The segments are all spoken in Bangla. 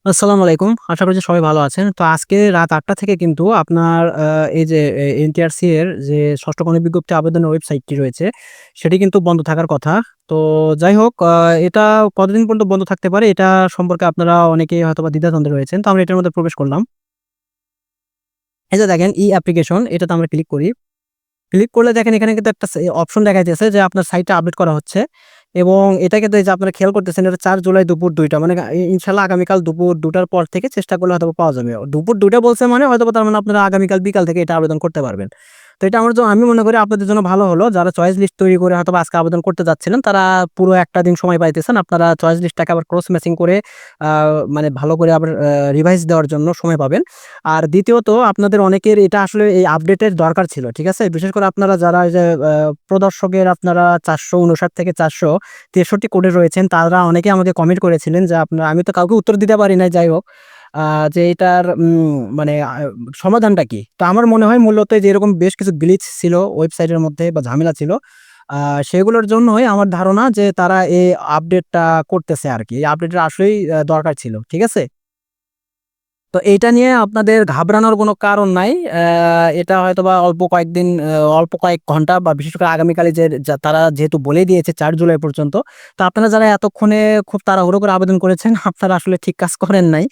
আসসালামু আলাইকুম। আশা করছি সবাই ভালো আছেন। তো আজকে রাত ৮ঃ০০ থেকে কিন্তু আপনার এই যে এনটিআরসি এর যে ষষ্ঠ গণ বিজ্ঞপ্তি আবেদনের ওয়েবসাইটটি রয়েছে, সেটি কিন্তু বন্ধ থাকার কথা। তো যাই হোক এটা কতদিন পর্যন্ত বন্ধ থাকতে পারে এটা সম্পর্কে আপনারা অনেকেই হয়তোবা দ্বিধাদ্বন্দ্বে রয়েছেন। তো আমরা এটার মধ্যে প্রবেশ করলাম। এই যে দেখেন অ্যাপ্লিকেশন এটাতে আমরা ক্লিক করি। ক্লিক করলে দেখেন এখানে কিন্তু একটা অপশন দেখা যাচ্ছে যে আপনার সাইটটা আপডেট করা হচ্ছে এবং এটা কিন্তু এই যে আপনারা খেয়াল করতেছেন এটা ৪ জুলাই দুপুর ২ টা মানে ইনশাআল্লাহ আগামীকাল দুপুর ২ টার পর থেকে চেষ্টা করলে হয়তোবা পাওয়া যাবে। দুপুর ২ টা বলছে মানে হয়তোবা তার মানে আপনারা আগামীকাল বিকাল থেকে এটা আবেদন করতে পারবেন। তো এটা আমি মনে করি আপনাদের জন্য ভালো হলো। যারা চয়েস লিস্ট তৈরি করে হয়তোবা আজকে আবেদন করতে যাচ্ছিলেন তারা পুরো একটা দিন সময় পাইতেছেন। আপনারা চয়েস লিস্টটাকে আবার ক্রস ম্যাচিং করে আ মানে ভালো করে আবার রিভাইজ দেওয়ার জন্য সময় পাবেন। আর দ্বিতীয়ত আপনাদের অনেকের এটা আসলে এই আপডেটের দরকার ছিল। ঠিক আছে? বিশেষ করে আপনারা যারা এই যে প্রদর্শকের আপনারা ৪৫৯ থেকে ৪৬৩ কোডে রয়েছেন, তারা অনেকেই আমাকে কমেন্ট করেছিলেন যে আমি তো কাউকে উত্তর দিতে পারি নাই যাই হোক। আ যে এটার মানে সমাধানটা কি? তো আমার মনে হয় মূলত যে এরকম বেশ কিছু গ্লিচ ছিল ওয়েবসাইটের মধ্যে বা ঝামেলা ছিল। আ সেগুলোর জন্যই আমার ধারণা যে তারা এই আপডেটটা করতেছে আরকি। এই আপডেটের আসলেই দরকার ছিল। ঠিক আছে? তো এইটা নিয়ে আপনাদের ঘাবড়ানোর কোনো কারণ নাই। এটা হয়তোবা অল্প কয়েক ঘন্টা বা বিশেষ করে আগামীকালে তারা যেহেতু বলেই দিয়েছে ৪ জুলাই পর্যন্ত। তো আপনারা যারা এতক্ষণে খুব তাড়াহুড়ো করে আবেদন করেছেন, আপনারা আসলে ঠিক কাজ করেন নাই।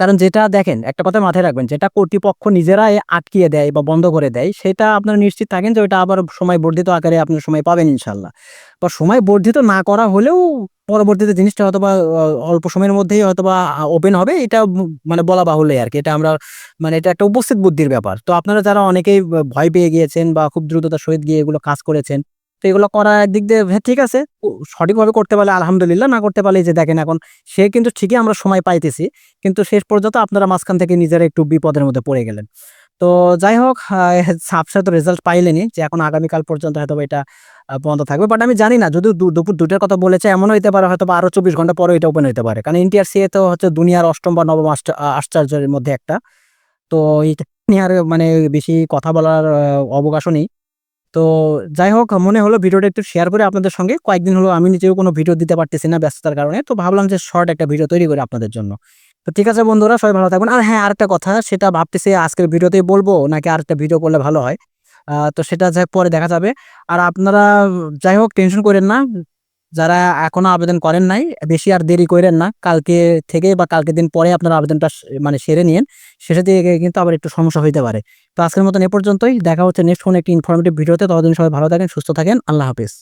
কারণ যেটা দেখেন, একটা কথা মাথায় রাখবেন, যেটা কর্তৃপক্ষ নিজেরাই আটকিয়ে দেয় বা বন্ধ করে দেয়, সেটা আপনারা নিশ্চিত থাকেন যে ওইটা আবার সময় বর্ধিত আকারে আপনার সময় পাবেন ইনশাআল্লাহ। বা সময় বর্ধিত না করা হলেও পরবর্তীতে জিনিসটা হয়তোবা অল্প সময়ের মধ্যেই হয়তোবা ওপেন হবে এটা মানে বলা বাহুল্যই আরকি। এটা আমরা মানে এটা একটা উপস্থিত বুদ্ধির ব্যাপার। তো আপনারা যারা অনেকেই ভয় পেয়ে গিয়েছেন বা খুব দ্রুততার সহিত গিয়ে এগুলো কাজ করেছেন। তো এগুলো করা একদিক দিয়ে হ্যাঁ, ঠিক আছে। সঠিকভাবে করতে পারলে আলহামদুলিল্লাহ, না করতে পারলে এই যে দেখেন এখন সে কিন্তু ঠিকই আমরা সময় পাইতেছি। কিন্তু শেষ পর্যন্ত আপনারা মাঝখান থেকে নিজেরা একটু বিপদের মধ্যে পড়ে গেলেন। তো যাই হোক ঝাপসা তো রেজাল্ট পাইলেনই যে এখন আগামীকাল পর্যন্ত হয়তোবা এটা বন্ধ থাকবে। বাট আমি জানি না, যদিও দুপুর ২ টার কথা বলেছে, এমনও হইতে পারে হয়তোবা আরো ২৪ ঘন্টা পরেও এটা ওপেন হইতে পারে। কারণ এনটিআরসিএ তো হচ্ছে দুনিয়ার ৮ম বা ৯ম আশ্চর্যের মধ্যে একটা। তো এইটা নিয়ে আর মানে বেশি কথা বলার অবকাশও নেই। তো যাই হোক মনে হলো ভিডিওটা একটু শেয়ার করে আপনাদের সঙ্গে। কয়েকদিন হলো আমি নিজেও কোনো ভিডিও দিতে পারতেছি না ব্যস্ততার কারণে। তো ভাবলাম যে শর্ট একটা ভিডিও তৈরি করি আপনাদের জন্য। তো ঠিক আছে বন্ধুরা, সবাই ভালো থাকবেন। আর হ্যাঁ, আরেকটা কথা, সেটা ভাবতেছি আজকের ভিডিওতেই বলব নাকি আরেকটা ভিডিও করলে ভালো হয়। তো সেটা যাই হোক পরে দেখা যাবে। আর আপনারা যাই হোক টেনশন কইরেন না। যারা এখনো আবেদন করেন নাই, বেশি আর দেরি কইরেন না। কালকে থেকে বা কালকে দিন পরে আপনারা আবেদনটা মানে সেরে নিয়েন। শেষের দিকে গিয়ে কিন্তু আবার একটু সমস্যা হইতে পারে। তো আজকের মতন এ পর্যন্তই। দেখা হচ্ছে নেক্সট কোনো একটি ইনফরমেটিভ ভিডিওতে। ততদিন সবাই ভালো থাকেন, সুস্থ থাকেন। আল্লাহ হাফেজ।